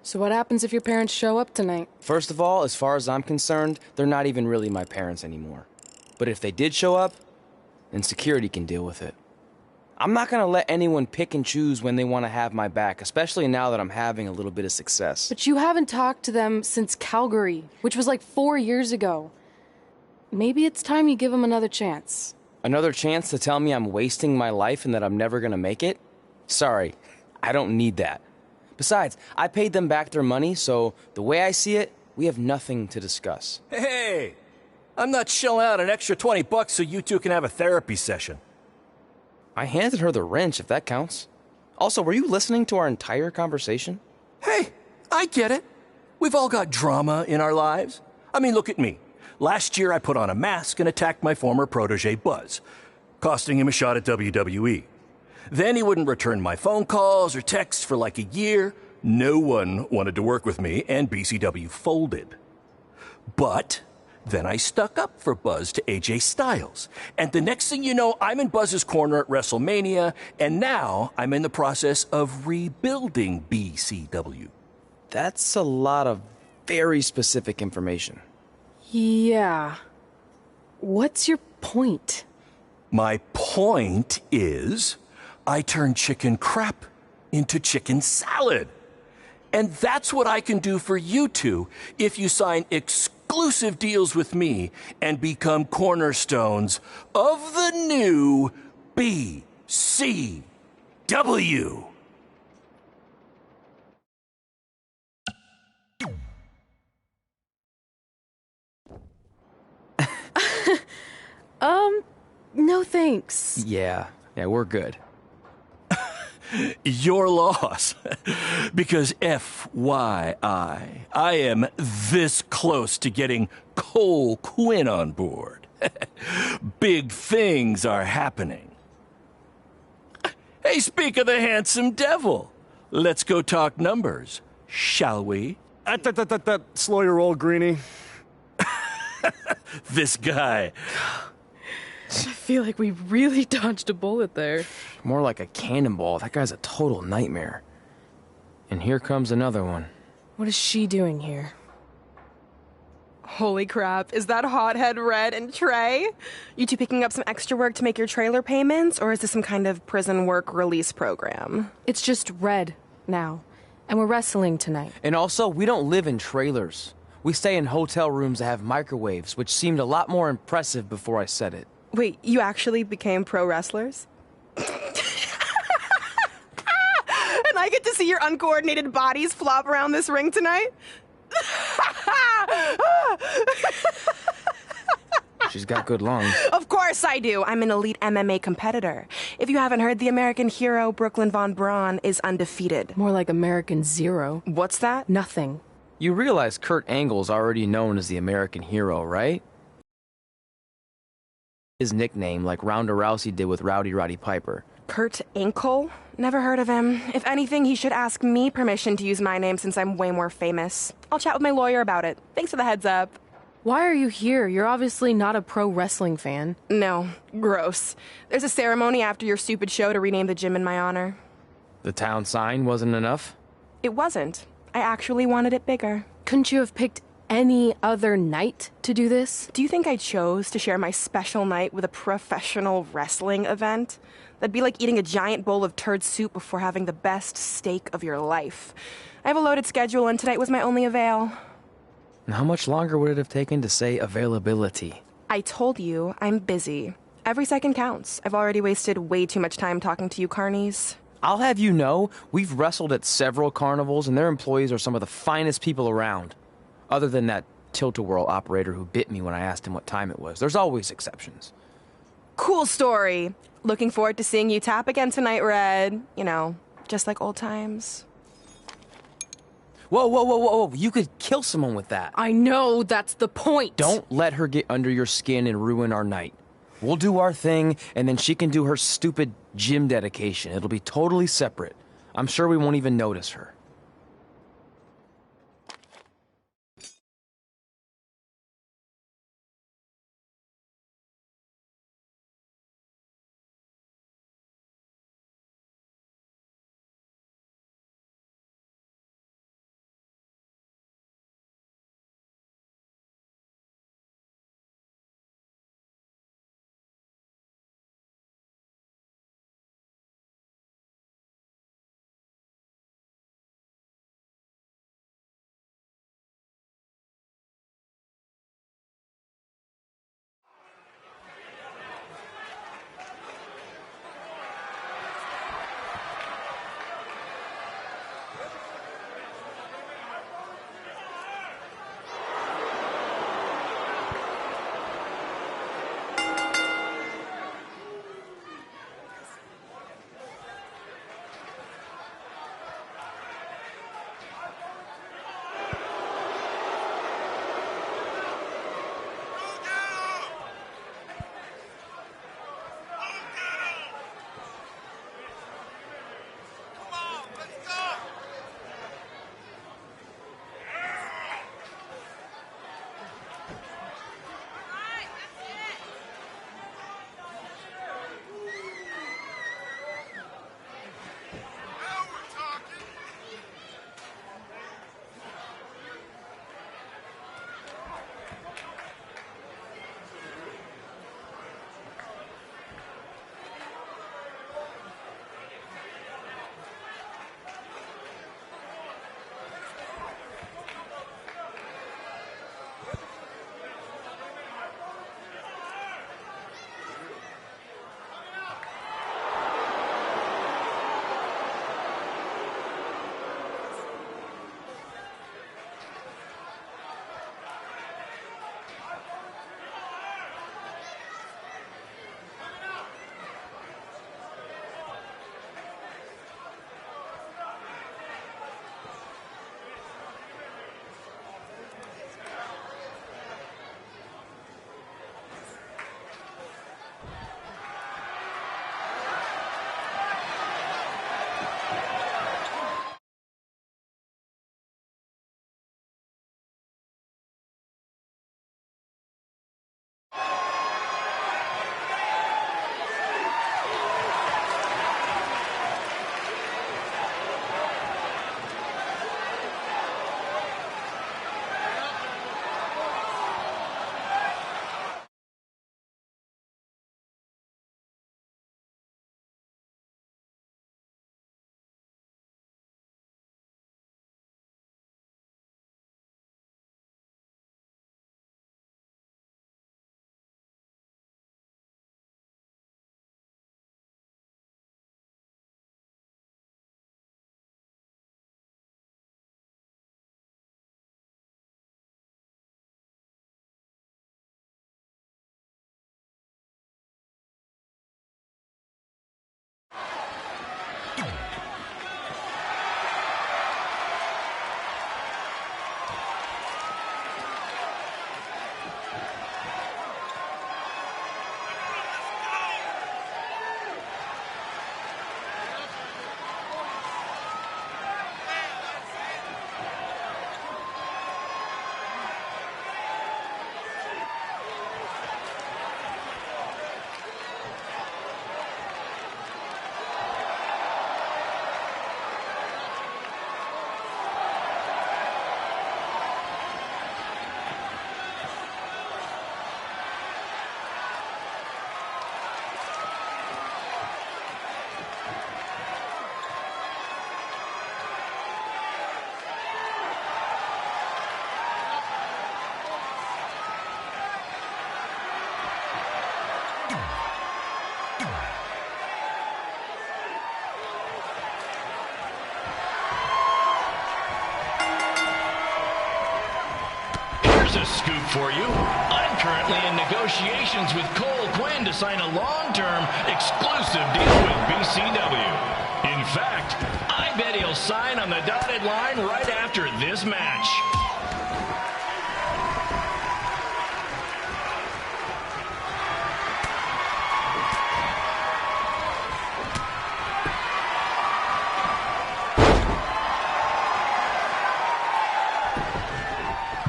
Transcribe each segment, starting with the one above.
So what happens if your parents show up tonight? First of all, as far as I'm concerned, they're not even really my parents anymore. But if they did show up, then security can deal with it. I'm not gonna let anyone pick and choose when they want to have my back, especially now that I'm having a little bit of success. But you haven't talked to them since Calgary, which was like 4 years ago. Maybe it's time you give them another chance. Another chance to tell me I'm wasting my life and that I'm never gonna make it? Sorry, I don't need that. Besides, I paid them back their money, so the way I see it, we have nothing to discuss. Hey, I'm not shelling out an extra $20 so you two can have a therapy session. I handed her the wrench, if that counts. Also, were you listening to our entire conversation? Hey, I get it. We've all got drama in our lives. I mean, look at me. Last year I put on a mask and attacked my former protege Buzz, costing him a shot at WWE. Then he wouldn't return my phone calls or texts for like a year. No one wanted to work with me, and BCW folded. But then I stuck up for Buzz to AJ Styles. And the next thing you know, I'm in Buzz's corner at WrestleMania, and now I'm in the process of rebuilding BCW. That's a lot of very specific information. Yeah. What's your point? My point is, I turned chicken crap into chicken salad. And that's what I can do for you two if you sign exclusive deals with me and become cornerstones of the new BCW. No thanks. Yeah, we're good. Your loss. Because FYI, I am this close to getting Cole Quinn on board. Big things are happening. Hey, speak of the handsome devil. Let's go talk numbers, shall we? Slow your roll, Greenie. This guy. I feel like we really dodged a bullet there. More like a cannonball. That guy's a total nightmare. And here comes another one. What is she doing here? Holy crap, is that hothead Red and Trey? You two picking up some extra work to make your trailer payments, or is this some kind of prison work release program? It's just Red now, and we're wrestling tonight. And also, we don't live in trailers. We stay in hotel rooms that have microwaves, which seemed a lot more impressive before I said it. Wait, you actually became pro wrestlers? And I get to see your uncoordinated bodies flop around this ring tonight? She's got good lungs. Of course I do. I'm an elite MMA competitor. If you haven't heard, the American hero Brooklyn Von Braun is undefeated. More like American Zero. What's that? Nothing. You realize Kurt Angle's already known as the American hero, right? His nickname, like Ronda Rousey did with Rowdy Roddy Piper. Kurt Angle? Never heard of him. If anything, he should ask me permission to use my name since I'm way more famous. I'll chat with my lawyer about it. Thanks for the heads up. Why are you here? You're obviously not a pro wrestling fan. No, gross. There's a ceremony after your stupid show to rename the gym in my honor. The town sign wasn't enough? It wasn't. I actually wanted it bigger. Couldn't you have picked any other night to do this? Do you think I chose to share my special night with a professional wrestling event? That'd be like eating a giant bowl of turd soup before having the best steak of your life. I have a loaded schedule, and tonight was my only avail. And how much longer would it have taken to say availability? I told you, I'm busy. Every second counts. I've already wasted way too much time talking to you carnies. I'll have you know, we've wrestled at several carnivals, and their employees are some of the finest people around. Other than that tilt-a-whirl operator who bit me when I asked him what time it was. There's always exceptions. Cool story. Looking forward to seeing you tap again tonight, Red. You know, just like old times. Whoa. You could kill someone with that. I know, that's the point. Don't let her get under your skin and ruin our night. We'll do our thing, and then she can do her stupid gym dedication. It'll be totally separate. I'm sure we won't even notice her. the scoop for you. I'm currently in negotiations with Cole Quinn to sign a long-term, exclusive deal with BCW. In fact, I bet he'll sign on the dotted line right after this match.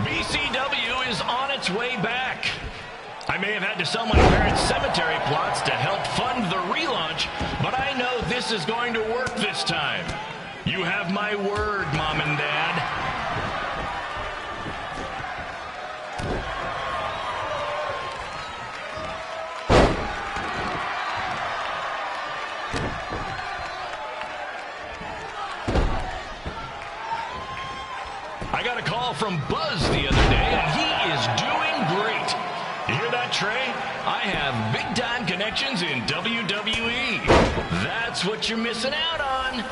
BCW is on its way back. I may have had to sell my parents' cemetery plots to help fund the relaunch, but I know this is going to work this time. You have my word, Mom and Dad. I got a call from Buzz the other day, and he is doing great. You hear that, Trey? I have big-time connections in WWE. That's what you're missing out on.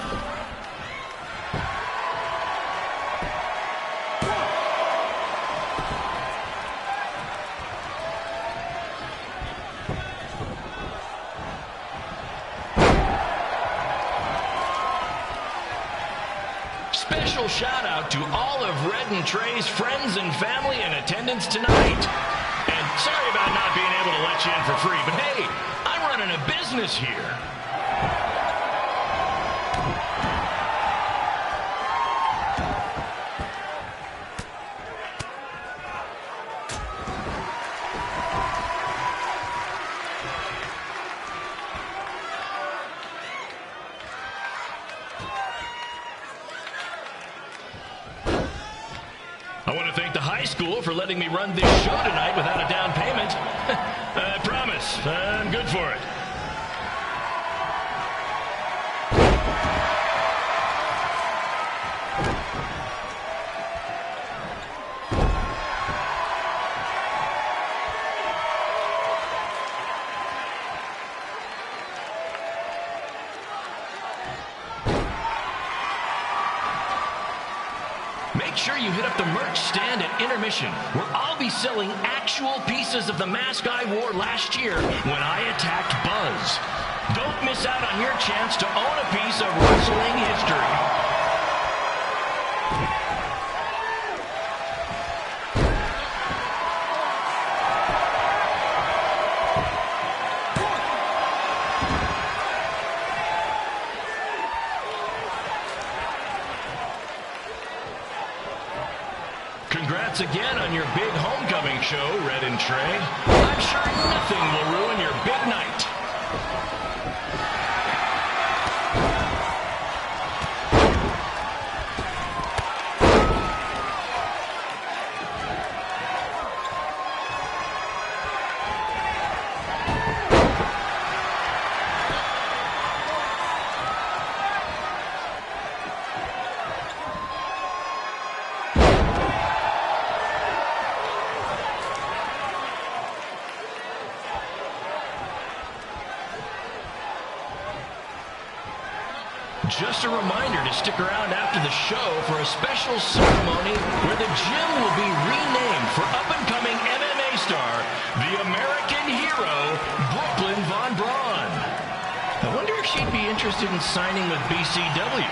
Special shout out to all of Red and Trey's friends and family in attendance tonight. And sorry about not being able to let you in for free, but hey, I'm running a business here. I want to thank the high school for letting me run this show tonight without a down payment. I promise, I'm good for it. Make sure you hit up the merch stand at intermission, where I'll be selling actual pieces of the mask I wore last year when I attacked Buzz. Don't miss out on your chance to own a piece of wrestling history. Congrats again on your big homecoming show, Red and Trey. I'm sure nothing will ruin your big night. Just a reminder to stick around after the show for a special ceremony where the gym will be renamed for up-and-coming MMA star, the American hero, Brooklyn Von Braun. I wonder if she'd be interested in signing with BCW.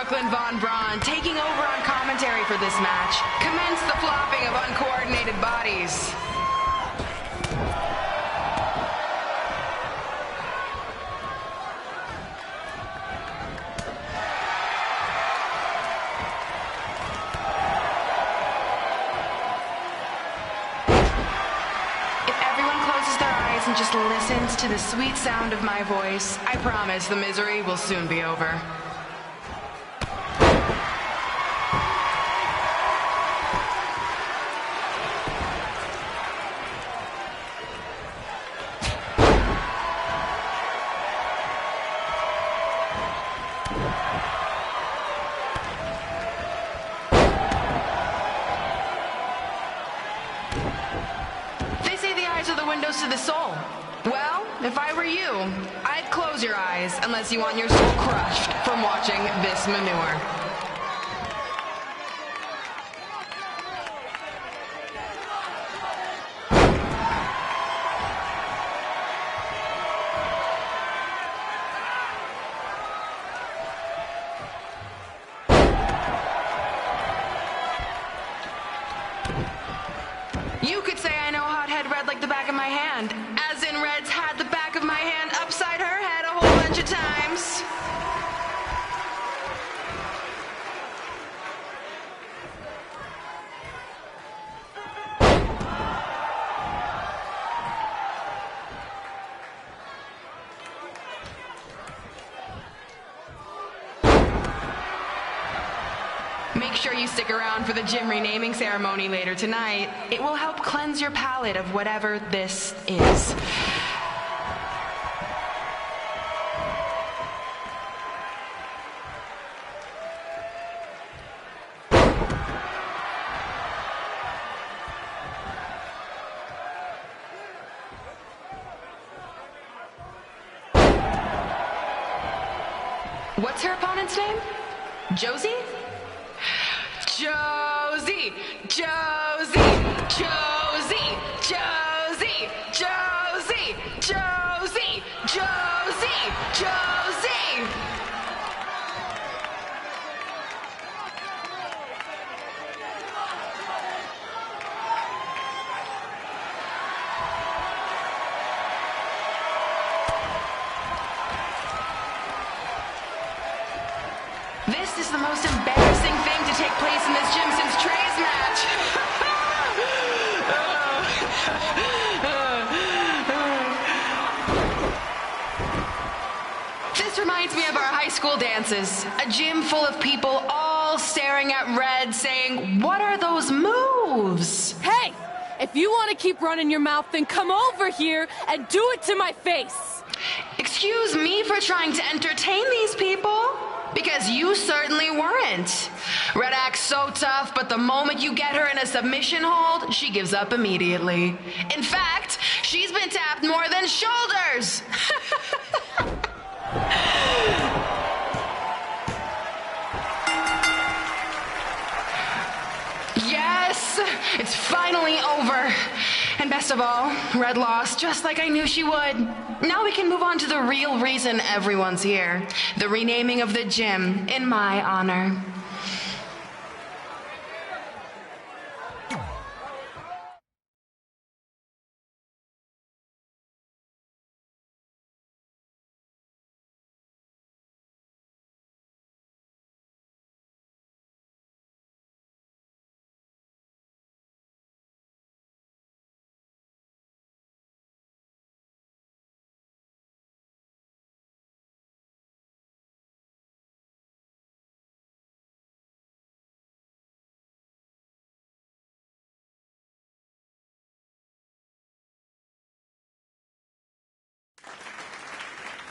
Brooklyn Von Braun, taking over on commentary for this match. Commence the flopping of uncoordinated bodies. And just listens to the sweet sound of my voice, I promise the misery will soon be over. To the windows to the soul. Well, if I were you, I'd close your eyes unless you want your soul crushed from watching this manure. You could say I know hothead red like the back of my hand, as in Red's had the back of my hand upside her head a whole bunch of times. Make sure you stick around for the gym renaming ceremony later tonight. It will help cleanse your palate of whatever this is. What's her opponent's name? Josie? Josie, Josie, Josie, Josie, Josie, Josie, Josie, Josie. This is the most embarrassing thing to take place in this gym since Trey's match. This reminds me of our high school dances. A gym full of people all staring at Red saying, "What are those moves?" Hey, if you want to keep running your mouth, then come over here and do it to my face. Excuse me for trying to entertain these people? Because you certainly weren't. Red acts so tough, but the moment you get her in a submission hold, she gives up immediately. In fact, she's been tapped more than shoulders. Yes, it's finally over. And best of all, Red lost just like I knew she would. Now we can move on to the real reason everyone's here. The renaming of the gym in my honor.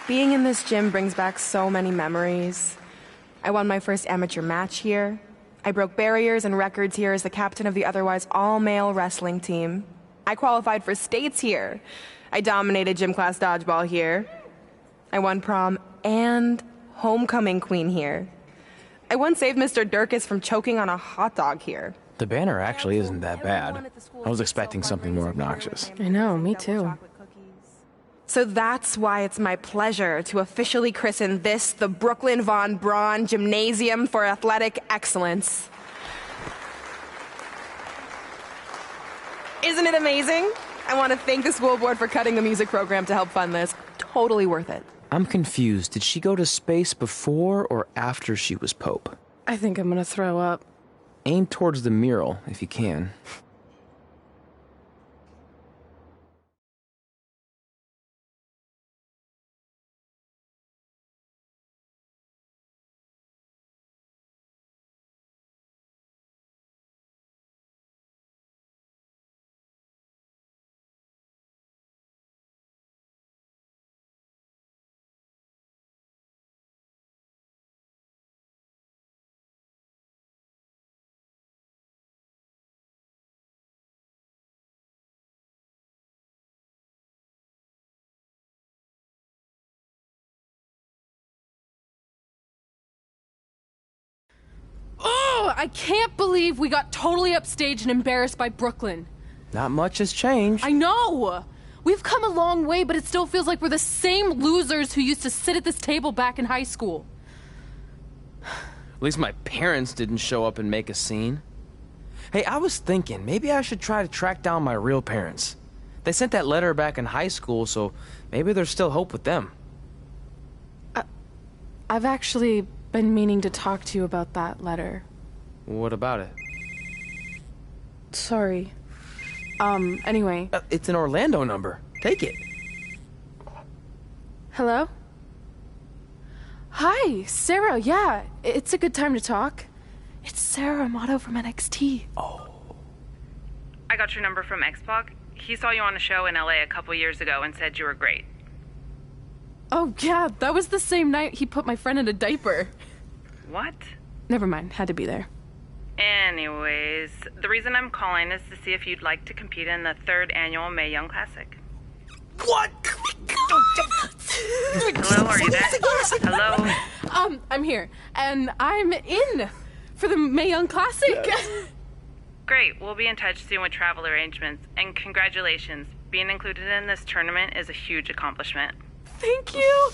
Being in this gym brings back so many memories. I won my first amateur match here. I broke barriers and records here as the captain of the otherwise all-male wrestling team. I qualified for states here. I dominated gym class dodgeball here. I won prom and homecoming queen here. I once saved Mr. Durkis from choking on a hot dog here. The banner actually isn't that bad. I was expecting something more obnoxious. I know, me too. So that's why it's my pleasure to officially christen this the Brooklyn Von Braun Gymnasium for Athletic Excellence. Isn't it amazing? I want to thank the school board for cutting the music program to help fund this. Totally worth it. I'm confused. Did she go to space before or after she was Pope? I think I'm gonna throw up. Aim towards the mural, if you can. Oh, I can't believe we got totally upstaged and embarrassed by Brooklyn. Not much has changed. I know! We've come a long way, but it still feels like we're the same losers who used to sit at this table back in high school. At least my parents didn't show up and make a scene. Hey, I was thinking, maybe I should try to track down my real parents. They sent that letter back in high school, so maybe there's still hope with them. I've actually been meaning to talk to you about that letter. What about it? Sorry. Anyway. It's an Orlando number. Take it. Hello? Hi, Sarah, yeah. It's a good time to talk. It's Sarah Amato from NXT. Oh. I got your number from X-Pac. He saw you on a show in LA a couple years ago and said you were great. Oh, yeah, that was the same night he put my friend in a diaper. What? Never mind, had to be there. Anyways, the reason I'm calling is to see if you'd like to compete in the 3rd annual Mae Young Classic. What? Hello, are you there? Hello? I'm here, and I'm in for the Mae Young Classic. Great, we'll be in touch soon with travel arrangements, and congratulations. Being included in this tournament is a huge accomplishment. Thank you.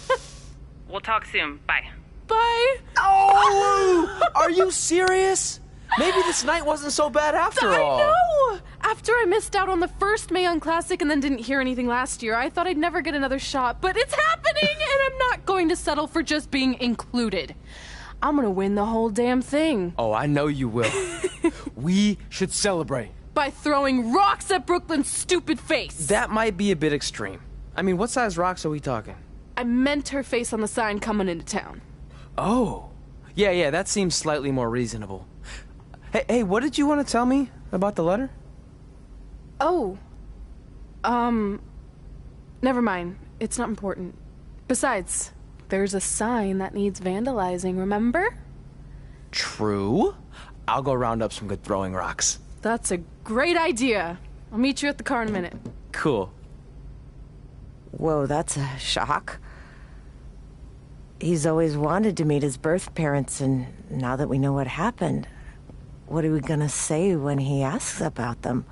We'll talk soon. Bye. Bye. Oh! Are you serious? Maybe this night wasn't so bad after all. I know! After I missed out on the first Mae Young Classic and then didn't hear anything last year, I thought I'd never get another shot, but it's happening, and I'm not going to settle for just being included. I'm gonna win the whole damn thing. Oh, I know you will. We should celebrate. By throwing rocks at Brooklyn's stupid face. That might be a bit extreme. I mean, what size rocks are we talking? I meant her face on the sign coming into town. Oh. Yeah, that seems slightly more reasonable. Hey, what did you want to tell me about the letter? Oh. Never mind. It's not important. Besides, there's a sign that needs vandalizing, remember? True. I'll go round up some good throwing rocks. That's a great idea. I'll meet you at the car in a minute. Cool. Whoa, that's a shock. He's always wanted to meet his birth parents, and now that we know what happened, what are we gonna say when he asks about them?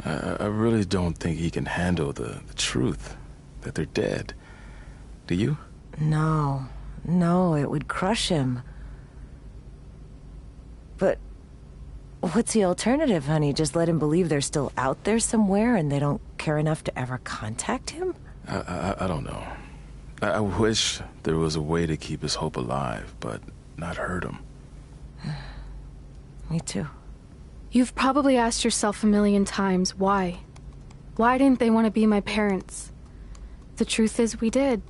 I really don't think he can handle the truth, that they're dead. Do you? No, it would crush him. But what's the alternative, honey? Just let him believe they're still out there somewhere and they don't care enough to ever contact him? I don't know. I wish there was a way to keep his hope alive, but not hurt him. Me too. You've probably asked yourself a million times, why? Why didn't they want to be my parents? The truth is, we did.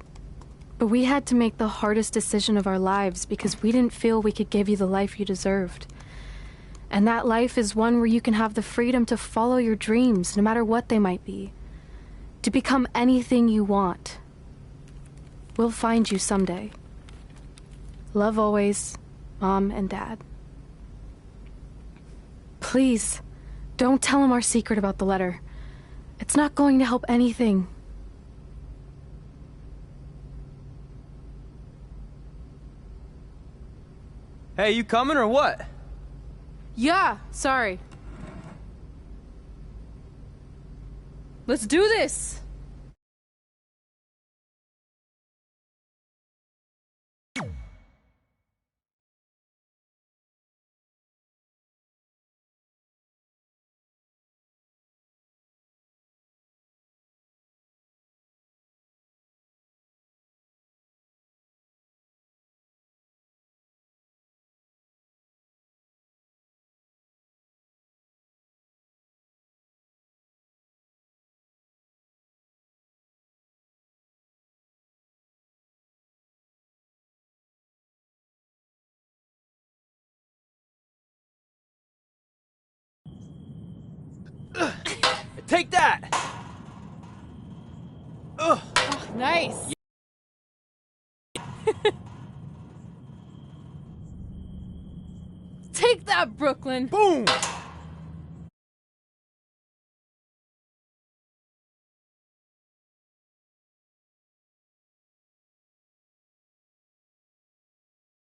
But we had to make the hardest decision of our lives because we didn't feel we could give you the life you deserved. And that life is one where you can have the freedom to follow your dreams, no matter what they might be. To become anything you want. We'll find you someday. Love always, Mom and Dad. Please, don't tell him our secret about the letter. It's not going to help anything. Hey, you coming or what? Yeah, sorry. Let's do this! Take that! Oh, nice. Take that, Brooklyn. Boom!